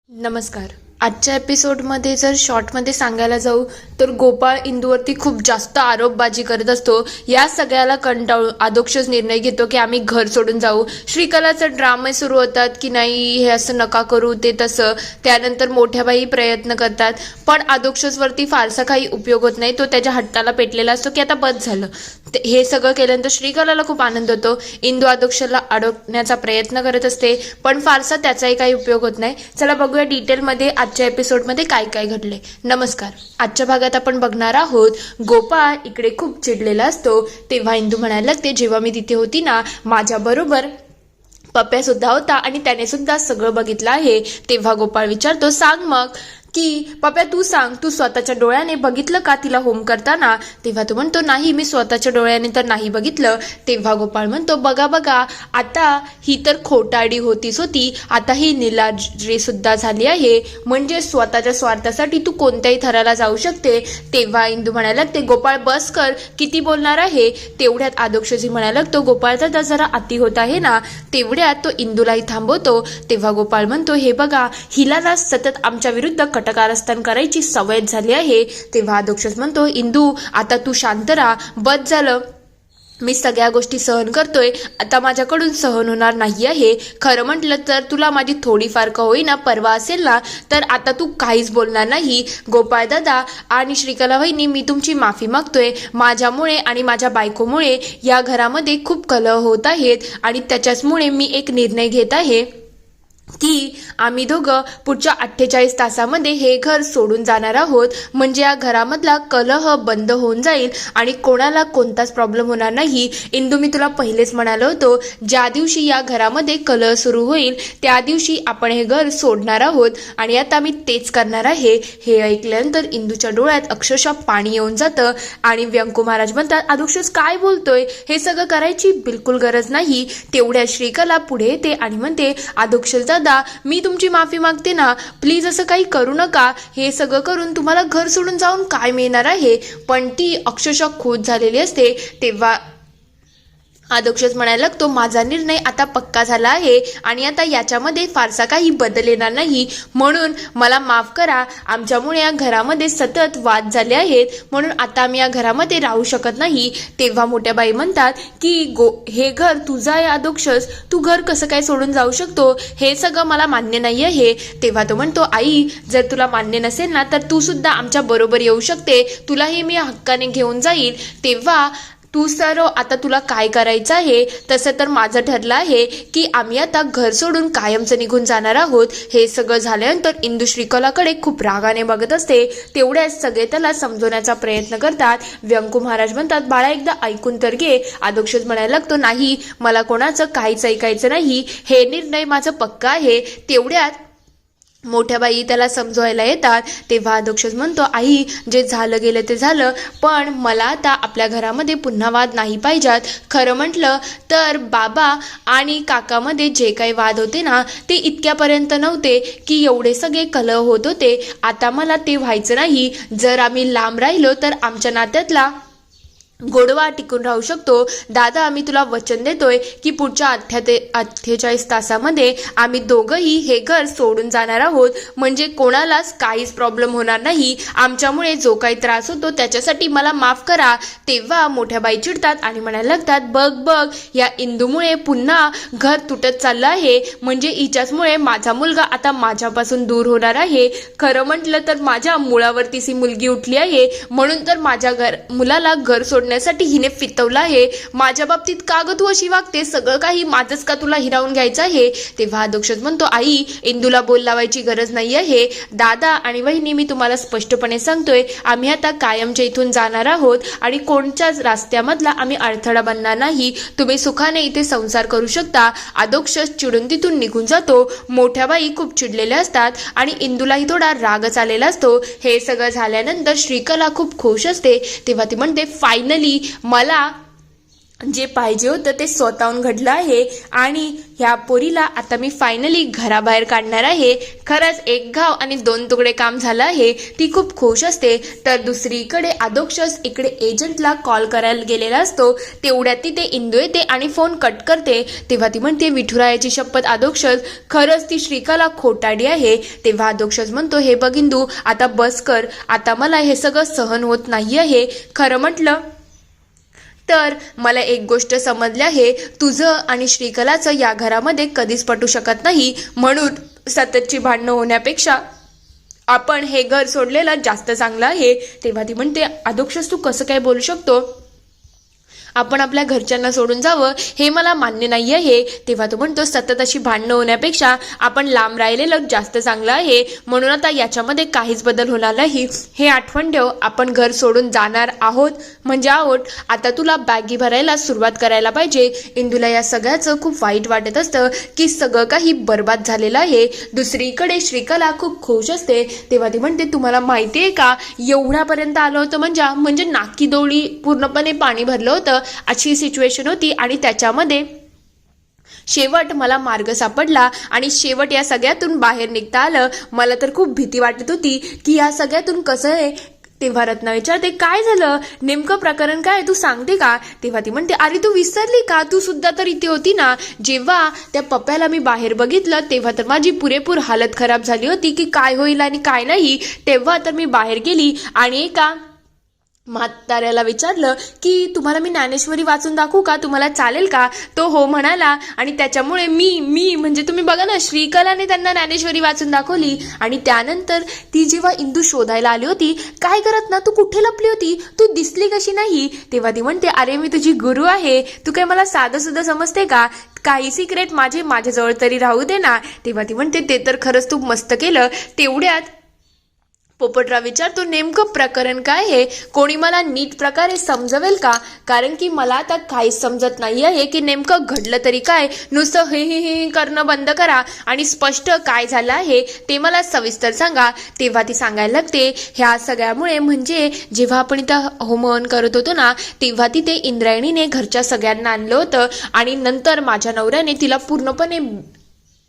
नमस्कार. आजच्या एपिसोडमध्ये जर शॉर्टमध्ये सांगायला जाऊ तर गोपाळ इंदूवरती खूप जास्त आरोपबाजी करत असतो. या सगळ्याला कंटाळून आदोक्षच निर्णय घेतो की आम्ही घर सोडून जाऊ. श्रीकलाचे ड्रामे सुरू होतात की नाही हे असं नका करू ते तसं. त्यानंतर मोठ्या बाई प्रयत्न करतात पण आदोक्षसवरती फारसा काही उपयोग होत नाही. तो त्याच्या हट्टाला पेटलेला असतो की आता बस झालं. हे सगळं केल्यानंतर श्रीकलाला खूप आनंद होतो. इंदू आदोक्षला अडवण्याचा प्रयत्न करत असते पण फारसा त्याचाही काही उपयोग होत नाही. चला बघूया डिटेलमध्ये आजच्या एपिसोडमध्ये काय काय घडले. नमस्कार. आजच्या भागात आपण बघणार आहोत गोपाळ इकडे खूप चिडलेला असतो. तेव्हा इंदू म्हणायला लागते जेव्हा मी तिथे होती ना माझ्या बरोबर पप्प्या सुद्धा होता आणि त्याने सुद्धा सगळं बघितलं आहे. तेव्हा गोपाळ विचारतो सांग मग की पप्प्या तू सांग तू स्वतःच्या डोळ्याने बघितलं का तिला होम करताना. तेव्हा तो म्हणतो नाही मी स्वतःच्या डोळ्याने तर नाही बघितलं. तेव्हा गोपाळ म्हणतो बघा बघा आता ही तर खोटारडी होतीच होती आता ही निलाजी सुद्धा झाली आहे. म्हणजे स्वतःच्या स्वार्थासाठी तू कोणत्याही थराला जाऊ शकते. तेव्हा इंदू म्हणायला लागते गोपाळ बस कर किती बोलणार आहे. तेवढ्यात आदोक्षजी म्हणायला लागतो गोपाळ दादा जरा अति होत आहे ना. तेवढ्यात तो इंदूलाही थांबवतो. तेव्हा गोपाळ म्हणतो हे बघा हिला ना सतत आमच्या विरुद्ध कटकारस्थान करायची सवय झाली आहे. तेव्हा आदोक्षस म्हणतो इंदू आता तू शांत राहा बस झालं. मी सगळ्या गोष्टी सहन करतोय आता माझ्याकडून सहन होणार नाही आहे. खरं म्हटलं तर तुला माझी थोडीफार का होईना परवा असेल ना तर आता तू काहीच बोलणार नाही. गोपाळ दादा आणि श्रीकला वहिनी मी तुमची माफी मागतोय. माझ्यामुळे आणि माझ्या बायकोमुळे या घरामध्ये खूप कलह होत आहेत आणि त्याच्याचमुळे मी एक निर्णय घेत आहे की आम्ही दोघं पुढच्या 48 तासामध्ये हे घर सोडून जाणार आहोत. म्हणजे या घरामधला कलह बंद होऊन जाईल आणि कोणाला कोणताच प्रॉब्लेम होणार नाही. इंदू मी तुला पहिलेच म्हणालो होतो ज्या दिवशी या घरामध्ये कलह सुरू होईल त्या दिवशी आपण हे घर सोडणार आहोत आणि आता मी तेच करणार आहे. हे ऐकल्यानंतर इंदूच्या डोळ्यात अक्षरशः पाणी येऊन जातं आणि व्यंकू महाराज म्हणतात आदोक्षस काय बोलतोय हे सगळं करायची बिलकुल गरज नाही. तेवढ्या श्रीकला पुढे येते आणि म्हणते आदोक्षस दादा मी तुमची माफी मागते ना प्लीज असं काही करू नका. हे सगळं करून तुम्हाला घर सोडून जाऊन काय मिळणार आहे. पण ती अक्षरशः खुश झालेली असते. तेव्हा आदोक्षच म्हणायला लागतो माझा निर्णय आता पक्का झाला आहे आणि आता याच्यामध्ये फारसा काही बदल येणार नाही. म्हणून मला माफ करा. आमच्यामुळे या घरामध्ये सतत वाद झाले आहेत म्हणून आता आम्ही या घरामध्ये राहू शकत नाही. तेव्हा मोठ्या बाई म्हणतात की हे घर तुझं आहे आदोक्षस तू घर कसं काय सोडून जाऊ शकतो हे सगळं मला मान्य नाही आहे. तेव्हा तो म्हणतो आई जर तुला मान्य नसेल ना तर तू सुद्धा आमच्या बरोबर येऊ शकते. तुलाही मी हक्काने घेऊन जाईल. तेव्हा तू सर आता तुला काय करायचं आहे. तसं तर माझं ठरलं आहे की आम्ही आता घर सोडून कायमचं निघून जाणार आहोत. हे सगळं झाल्यानंतर इंदू श्रीकलाकडे खूप रागाने बघत असते. तेवढ्याच सगळे त्याला समजवण्याचा प्रयत्न करतात. व्यंकू महाराज म्हणतात बाळा एकदा ऐकून तर घे. आदोक्षच म्हणायला लागतो नाही मला कोणाचं काहीच ऐकायचं नाही. हे निर्णय माझं पक्का आहे. तेवढ्यात मोठ्या बाई त्याला समजवायला येतात. तेव्हा आदोक्षच म्हणतो आई जे झालं गेलं ते झालं पण मला आता आपल्या घरामध्ये पुन्हा वाद नाही पाहिजेत. खरं म्हटलं तर बाबा आणि काकामध्ये जे काही वाद होते ना ते इतक्यापर्यंत नव्हते की एवढे सगळे कलह होत होते. आता मला ते व्हायचं नाही. जर आम्ही लांब राहिलो तर आमच्या नात्यातला गोडवा टिकून राहू शकतो. दादा आम्ही तुला वचन देतोय की पुढच्या 48 तासामध्ये आम्ही दोघंही हे घर सोडून जाणार आहोत. म्हणजे कोणालाच काहीच प्रॉब्लेम होणार नाही. आमच्यामुळे जो काही त्रास होतो त्याच्यासाठी मला माफ करा. तेव्हा मोठ्या बाई चिडतात आणि म्हणायला लागतात बघ बघ या इंदूमुळे पुन्हा घर तुटत चाललं आहे. म्हणजे हिच्याचमुळे माझा मुलगा आता माझ्यापासून दूर होणार आहे. खरं म्हटलं तर माझ्या मुळावरतीच ही मुलगी उठली आहे म्हणून तर माझ्या मुलाला घर सोडण्यासाठी हिने फितवलं आहे. माझ्या बाबतीत का ग तू अशी वागते. सगळं काही माझंच का तुला हिरावून घ्यायचं आहे. तेव्हा आदोक्षच म्हणतो आई इंदूला बोल लावायची गरज नाही आहे. दादा आणि वहिनी मी तुम्हाला स्पष्टपणे सांगतोय आम्ही आता कायमच्या इथून जाणार आहोत आणि कोणत्याच रस्त्यामधला आम्ही अडथळा बनणार नाही. तुम्ही सुखाने इथे संसार करू शकता. आदोक्ष चिडून तिथून निघून जातो. मोठ्या बाई खूप चिडलेल्या असतात आणि इंदूलाही थोडा रागच आलेला असतो. हे सगळं झाल्यानंतर श्रीकला खूप खुश असते. तेव्हा ती म्हणते फायनली मला जे पाहिजे होतं ते स्वतःहून घडलं आहे आणि ह्या पोरीला आता मी फायनली घराबाहेर काढणार आहे. खरंच एक घाव आणि 2 तुकडे काम झालं आहे. ती खूप खुश असते. तर दुसरीकडे अधोक्षज इकडे एजंटला कॉल करायला गेलेला असतो. तेवढ्यात तिथे इंदू येते आणि फोन कट करते. तेव्हा ती म्हणते, विठुरायाची शपथ अधोक्षज, खरंच ती श्रीकला खोटाडी आहे. तेव्हा अधोक्षज म्हणतो, हे बघ इंदू, आता बस कर. आता मला हे सगळं सहन होत नाही आहे. खरं म्हटलं तर मला एक गोष्ट समजली आहे, तुझं आणि श्रीकलाचं या घरामध्ये कधीच पटू शकत नाही. म्हणून सततची भांडणं होण्यापेक्षा आपण हे घर सोडलेलं जास्त चांगलं आहे. तेव्हा ती म्हणते, अधोक्षज तू कसं काय बोलू शकतो? आपण आपल्या घरच्यांना सोडून जावं हे मला मान्य नाही आहे. तेव्हा तो म्हणतो, सतत अशी भांडणं होण्यापेक्षा आपण लांब राहिलेलं जास्त चांगलं आहे. म्हणून आता याच्यामध्ये काहीच बदल होणार नाही. हे आठवण ठेव, आपण घर सोडून जाणार आहोत म्हणजे आहोत. आता तुला बॅगी भरायला सुरुवात करायला पाहिजे. इंदूला या सगळ्याचं खूप वाईट वाटत असतं की सगळं काही बर्बाद झालेलं आहे. दुसरीकडे श्रीकला खूप खुश असते. तेव्हा ती म्हणते, तुम्हाला माहिती आहे का, एवढ्यापर्यंत आलं होतं म्हणजे नाकी डोळी पूर्णपणे पाणी भरलं होतं अशी सिच्युएशन होती. आणि त्याच्यामध्ये शेवट मला मार्ग सापडला आणि शेवट या सगळ्यातून बाहेर निघता आलं. मला तर खूप भीती वाटत होती की या सगळ्यातून कसं आहे. तेव्हा रत्ना विचारते, काय झालं, नेमकं प्रकरण काय, तू सांगते का? तेव्हा ती म्हणते, अरे तू विसरली का, तू सुद्धा तर इथे होती ना. जेव्हा त्या पप्प्याला मी बाहेर बघितलं तेव्हा तर माझी पुरेपूर हालत खराब झाली होती की काय होईल आणि काय नाही. तेव्हा तर मी बाहेर गेली आणि एका म्हाताऱ्याला विचारलं की तुम्हाला मी ज्ञानेश्वरी वाचून दाखवू का, तुम्हाला चालेल का? तो हो म्हणाला आणि त्याच्यामुळे मी म्हणजे तुम्ही बघा ना, श्रीकलाने त्यांना ज्ञानेश्वरी वाचून दाखवली. आणि त्यानंतर ती जेव्हा इंदू शोधायला आली होती, काय करत ना, तू कुठे लपली होती, तू दिसली कशी नाही? तेव्हा ती म्हणते, अरे मी तुझी गुरु आहे, तू काय मला साधं सुद्धा समजते का? काही सिक्रेट माझ्याजवळ तरी राहू दे ना. तेव्हा ती म्हणते, ते तर खरंच तू मस्त केलं. तेवढ्यात पोपटराव विचारतो, नेमकं प्रकरण काय आहे, कोणी मला नीट प्रकारे समजवेल का? कारण की मला आता काहीच समजत नाही आहे की नेमकं घडलं तरी काय. नुसतं हे करणं बंद करा आणि स्पष्ट काय झालं आहे ते मला सविस्तर सांगा. तेव्हा ती सांगायला लागते, ह्या सगळ्यामुळे म्हणजे जेव्हा आपण इथं होमहवन करत होतो ना, तेव्हा तिथे इंद्रायणीने घरच्या सगळ्यांना आणलं होतं आणि नंतर माझ्या नवऱ्याने तिला पूर्णपणे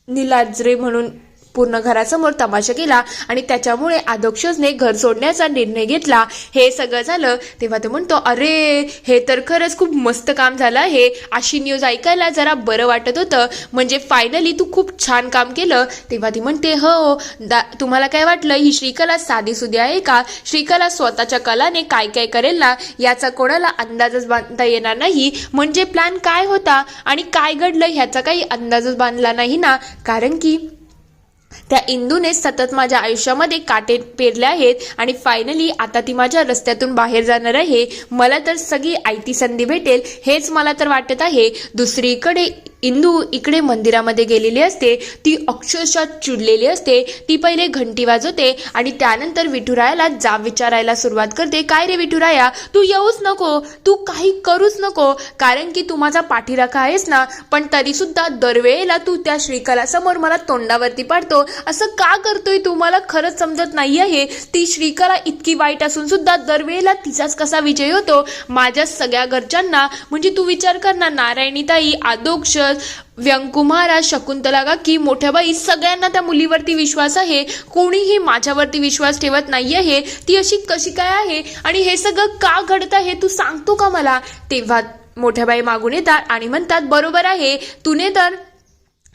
निलाज्रे म्हणून पूर्ण घरासमोर तमाशा केला आणि त्याच्यामुळे अधोक्षजने घर सोडण्याचा निर्णय घेतला. हे सगळं झालं तेव्हा तो म्हणतो, अरे हे तर खरंच खूप मस्त काम झालं आहे. अशी न्यूज ऐकायला जरा बरं वाटत होतं, म्हणजे फायनली तू खूप छान काम केलं. तेव्हा ती म्हणते, हो तुम्हाला काय वाटलं, ही श्रीकला साधीसुधी आहे का? श्रीकला स्वतःच्या कलाने काय काय करेल ना, याचा कोणाला अंदाजच बांधता येणार नाही. म्हणजे प्लॅन काय होता आणि काय घडलं ह्याचा काही अंदाजच बांधला नाही ना. कारण की त्या इंदूने सतत माझ्या आयुष्यामध्ये काटे पेरले आहेत आणि फायनली आता ती माझ्या रस्त्यातून बाहेर जाणार आहे. मला तर सगळी आयती संधी भेटेल हेच मला तर वाटत आहे. दुसरीकडे इंदू इकडे मंदिरामध्ये गेलेली असते. ती अक्षरशः चिडलेली असते. ती पहिले घंटी वाजवते आणि त्यानंतर विठुरायाला जाब विचारायला सुरुवात करते, काय रे विठुराया, तू येऊच नको, तू काही करूच नको, कारण की तू माझा पाठीराखा आहेस ना, पण तरी सुद्धा दरवेळेला तू त्या श्रीकला समोर मला तोंडावरती पाडतो. असं का करतोय तू, मला खरंच समजत नाही आहे. ती श्रीकला इतकी वाईट असून सुद्धा दरवेळेला तिचाच कसा विजय होतो माझ्या सगळ्या घरच्यांना. म्हणजे तू विचार कर ना, नारायणीताई, अधोक्षज, व्यंकुमारा, शकुंतला काकी, मोठ्या बाई, सगळ्यांना त्या मुलीवरती विश्वास आहे. कोणीही माझ्यावरती विश्वास ठेवत नाही आहे. ती अशी कशी काय आहे आणि हे सगळं का घडत आहे, तू सांगतो का मला? तेव्हा मोठ्या बाई मागून येतात आणि म्हणतात, बरोबर आहे, तूने तर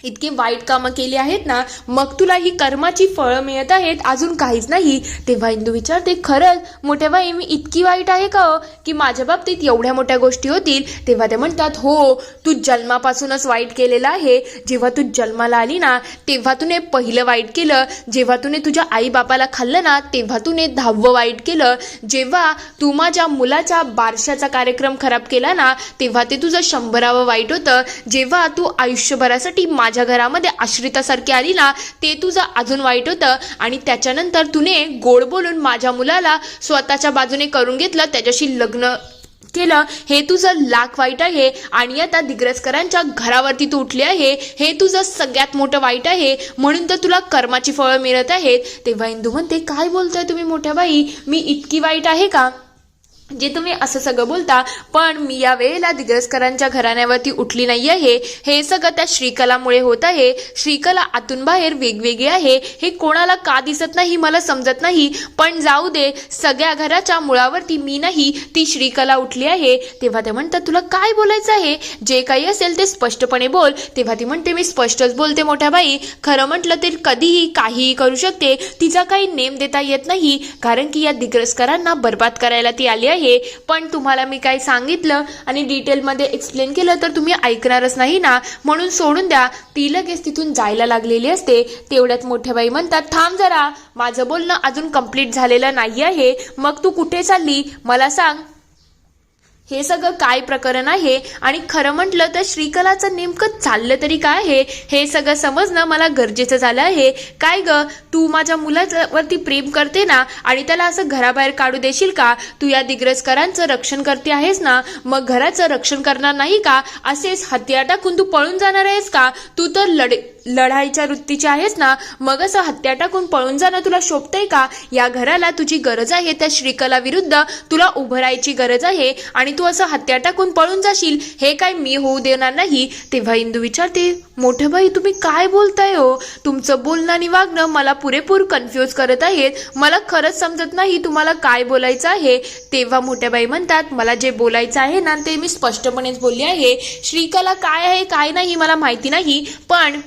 इतकी वाईट कामं केली आहेत ना, मग तुला ही कर्माची फळं मिळत आहेत, अजून काहीच नाही. तेव्हा इंदू विचारते, खरंच मोठ्या बाई मी इतकी वाईट आहे का की माझ्या बाबतीत एवढ्या मोठ्या गोष्टी होतील? तेव्हा ते म्हणतात, हो, तू जन्मापासूनच वाईट केलेलं आहे. जेव्हा तू जन्माला आली ना, तेव्हा तुने पहिलं वाईट केलं. जेव्हा तुने तुझ्या आई बापाला खाल्लं ना, तेव्हा तुने 10वं वाईट केलं. जेव्हा तू माझ्या मुलाच्या बारशाचा कार्यक्रम खराब केला ना, तेव्हा ते तुझं 100वं वाईट होतं. जेव्हा तू आयुष्यभरासाठी माझ्या घरामध्ये आश्रितासारखी आली ना, ते तुझं अजून वाईट होतं. आणि त्याच्यानंतर तुने गोड बोलून माझ्या मुलाला स्वतःच्या बाजूने करून घेतलं, त्याच्याशी लग्न केलं, हे तुझं लाख वाईट आहे. आणि आता दिग्रजकरांच्या घरावरती तू उठली आहे, हे तुझं सगळ्यात मोठं वाईट आहे. म्हणून तर तुला कर्माची फळं मिळत आहेत. तेव्हा इंदू म्हणते, काय बोलताय तुम्ही मोठ्या बाई, मी इतकी वाईट आहे का? जे तुम्ही असं सगळं बोलता, पण मी या वेळेला दिग्रसकरांच्या घराण्यावरती उठली नाही आहे. हे सगळं त्या श्रीकलामुळे होत आहे. श्रीकला आतून बाहेर वेगवेगळी आहे. हे कोणाला का दिसत नाही मला समजत नाही, पण जाऊ दे. सगळ्या घराच्या मुळावरती मी नाही, ती श्रीकला उठली आहे. तेव्हा ते म्हणतात, तुला काय बोलायचं आहे? जे काही असेल ते स्पष्टपणे बोल. तेव्हा ती म्हणते, मी स्पष्टच बोलते मोठ्या बाई. खरं म्हटलं तर कधीही काहीही करू शकते. तिचा काही नेम देता येत नाही, कारण की या दिग्रसकरांना बरबाद करायला ती आली आहे. पण तुम्हाला मी काय सांगितलं आणि डिटेलमध्ये एक्सप्लेन केलं तर तुम्ही ऐकणारच नाही ना, म्हणून सोडून द्या. ती लगेच तिथून जायला लागलेली असते. तेवढ्यात मोठ्या बाई म्हणतात, थांब जरा, माझं बोलणं अजून कंप्लीट झालेलं नाही आहे. मग तू कुठे चालली मला सांग. हे सगळं काय प्रकरण आहे आणि खरं म्हटलं तर श्रीकलाचं नेमकं चाललं तरी काय आहे हे सगळं समजणं मला गरजेचं झालं आहे. काय ग, तू माझ्या मुलावरती प्रेम करते ना आणि त्याला असं घराबाहेर काढू देशील का? तू या दिग्रसकरांचं रक्षण करते आहेस ना, मग घराचं रक्षण करणार नाही का? असेच हत्यार टाकून तू पळून जाणार आहेस का? तू तर लढाईच्या वृत्तीची आहेस ना, मग असं हत्या टाकून पळून जाणं तुला शोभतंय का? या घराला तुझी गरज आहे, त्या श्रीकला विरुद्ध तुला उभं राहायची गरज आहे आणि तू असं हत्या टाकून पळून जाशील हे काय मी होऊ देणार नाही. तेव्हा इंदू विचारते, मोठ्या बाई तुम्ही काय बोलताय हो? तुमचं बोलणं आणि वागणं मला पुरेपूर कन्फ्यूज करत आहेत. मला खरंच समजत नाही तुम्हाला काय बोलायचं आहे. तेव्हा मोठ्या बाई म्हणतात, मला जे बोलायचं आहे ना ते मी स्पष्टपणेच बोलले आहे. श्रीकला काय आहे काय नाही मला माहिती नाही, पण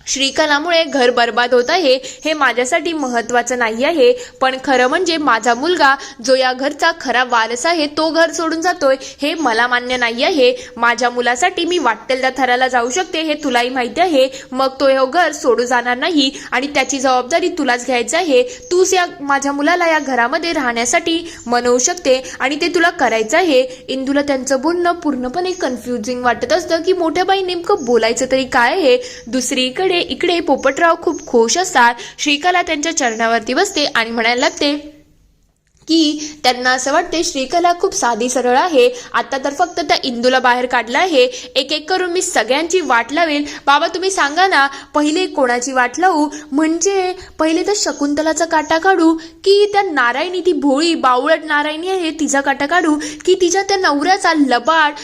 श्रीकलामुळे घर बर्बाद होत आहे हे माझ्यासाठी महत्वाचं नाही आहे. पण खरं म्हणजे माझा मुलगा जो या घरचा खरा वारस आहे तो घर सोडून जातोय हे मला मान्य नाही आहे. माझ्या मुलासाठी मी वाटेल त्या थराला जाऊ शकते हे तुलाही माहिती आहे. मग तो हे घर सोडून जाणार नाही आणि त्याची जबाबदारी तुलाच घ्यायची आहे. तूच या माझ्या मुलाला या घरामध्ये राहण्यासाठी मनवू शकते आणि ते तुला करायचं आहे. इंदूला त्यांचं बोलणं पूर्णपणे कन्फ्युजिंग वाटत असतं की मोठ्या बाई नेमकं बोलायचं तरी काय आहे. दुसरीकडे इकडे पोपटराव खूप खुश असतात. श्रीकला त्यांच्या चरणावरती बसते आणि म्हणायला लागते की त्यांना असं वाटते श्रीकला खूप साधी सरळ आहे. आता तर फक्त त्या इंदूला बाहेर काढलं आहे. एक एक करून मी सगळ्यांची वाट लावेल. बाबा तुम्ही सांगा ना, पहिले कोणाची वाट लावू? म्हणजे पहिले तर शकुंतलाचा काटा काढू की त्या नारायणी, ती भोळी बावळट नारायणी आहे तिचा काटा काढू, की तिच्या त्या नवऱ्याचा लबाड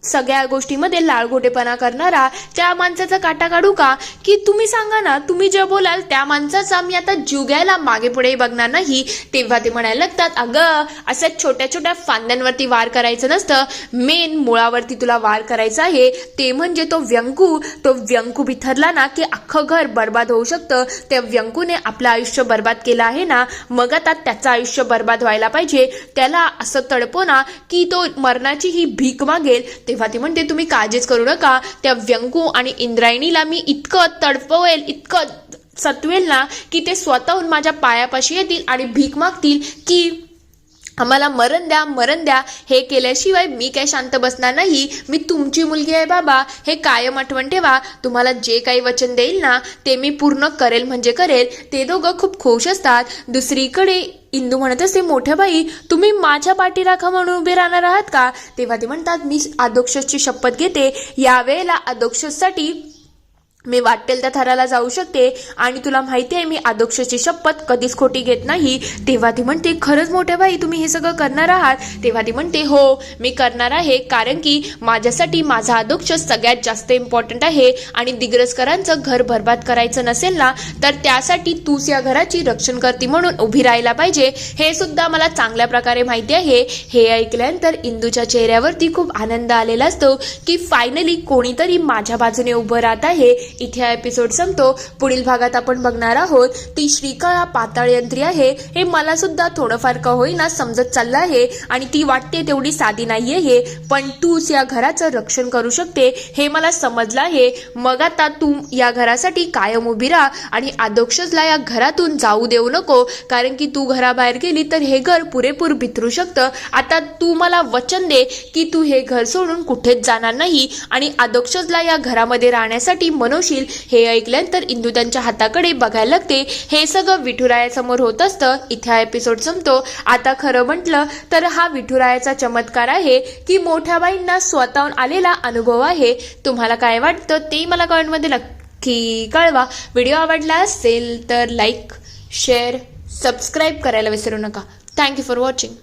सगळ्या गोष्टीमध्ये लाळगोटेपणा करणारा त्या माणसाचा काटा काढू का? की तुम्ही सांगा ना, तुम्ही जे बोलाल त्या माणसाचा मी आता जीव घ्यायला मागे पुढे बघणार नाही. तेव्हा ते म्हणायला लागतात, अगं असं छोट्या छोट्या फांद्यांवरती वार करायचं नसतं, मेन मुळावरती तुला वार करायचा आहे. ते म्हणजे तो व्यंकू बिथरला ना की अख्खं घर बर्बाद होऊ शकतं. त्या व्यंकूने आपलं आयुष्य बर्बाद केलं आहे ना, मग आता त्याचं आयुष्य बर्बाद व्हायला पाहिजे. त्याला असं तडपो ना की तो मरणाची ही भीक मागेल. तेव्हा ती म्हणते, तुम्ही काळजीच करू नका, त्या व्यंकू आणि इंद्रायणीला मी इतकं तडपवेल, इतकं सतवेल ना की ते स्वतःहून माझ्या पायापाशी येतील आणि भीक मागतील की आम्हाला मरण द्या, मरण द्या. हे केल्याशिवाय मी काय शांत बसणार नाही. मी तुमची मुलगी आहे बाबा, हे कायम आठवण ठेवा. तुम्हाला जे काही वचन देईल ना ते मी पूर्ण करेल म्हणजे करेल. ते दोघं खूप खुश असतात. दुसरीकडे इंदू म्हणत असते, मोठ्या बाई तुम्ही माझ्या पाठीराखा म्हणून उभे राहणार आहात का? तेव्हा ते म्हणतात, मी आदोक्षसची शपथ घेते, यावेळेला आदोक्षससाठी मी वाटेल त्या थराला जाऊ शकते आणि तुला माहिती आहे मी आदोक्षची शपथ कधीच खोटी घेत नाही. तेव्हा ती म्हणते, खरंच मोठ्या बाई तुम्ही हे सगळं करणार आहात? तेव्हा ती म्हणते, हो मी करणार आहे, कारण की माझ्यासाठी माझा आदोक्ष सगळ्यात जास्त इम्पॉर्टंट आहे आणि दिग्रसकरांचं घर बर्बाद करायचं नसेल ना तर त्यासाठी तूच या घराची रक्षण करती म्हणून उभी राहायला पाहिजे. हे सुद्धा मला चांगल्या प्रकारे माहिती आहे. हे ऐकल्यानंतर इंदूच्या चेहऱ्यावरती खूप आनंद आलेला असतो की फायनली कोणीतरी माझ्या बाजूने उभं राहत आहे. इथे हा एपिसोड संपतो. पुढील भागात आपण बघणार आहोत ती श्रीकला पाताळ यंत्री आहे हे मला सुद्धा थोडंफार का होईना समजत चाललं आहे आणि ती वाटते तेवढी साधी नाहीये हे, पण तूच या घराचं रक्षण करू शकते हे मला समजलं आहे. मग आता तू या घरासाठी कायम उभी राहा आणि आदोक्षसला या घरातून जाऊ देऊ नको, कारण की तू घराबाहेर गेली तर हे घर पुरेपूर बिथरू शकतं. आता तू मला वचन दे की तू हे घर सोडून कुठेच जाणार नाही आणि आदोक्षसला या घरामध्ये राहण्यासाठी मनवशील. हे ऐकल्यानंतर इंदू त्यांच्या हाताकडे बघायला लागते. हे सगळं विठुरायासमोर होत असतं. इथे हा एपिसोड संपतो. आता खरं म्हटलं तर हा विठुरायाचा चमत्कार आहे की मोठ्या बाईंना स्वतःहून आलेला अनुभव आहे. तुम्हाला काय वाटतं ते मला कमेंटमध्ये नक्की कळवा. व्हिडिओ आवडला असेल तर लाईक, शेअर, सबस्क्राईब करायला विसरू नका. Thank you for watching.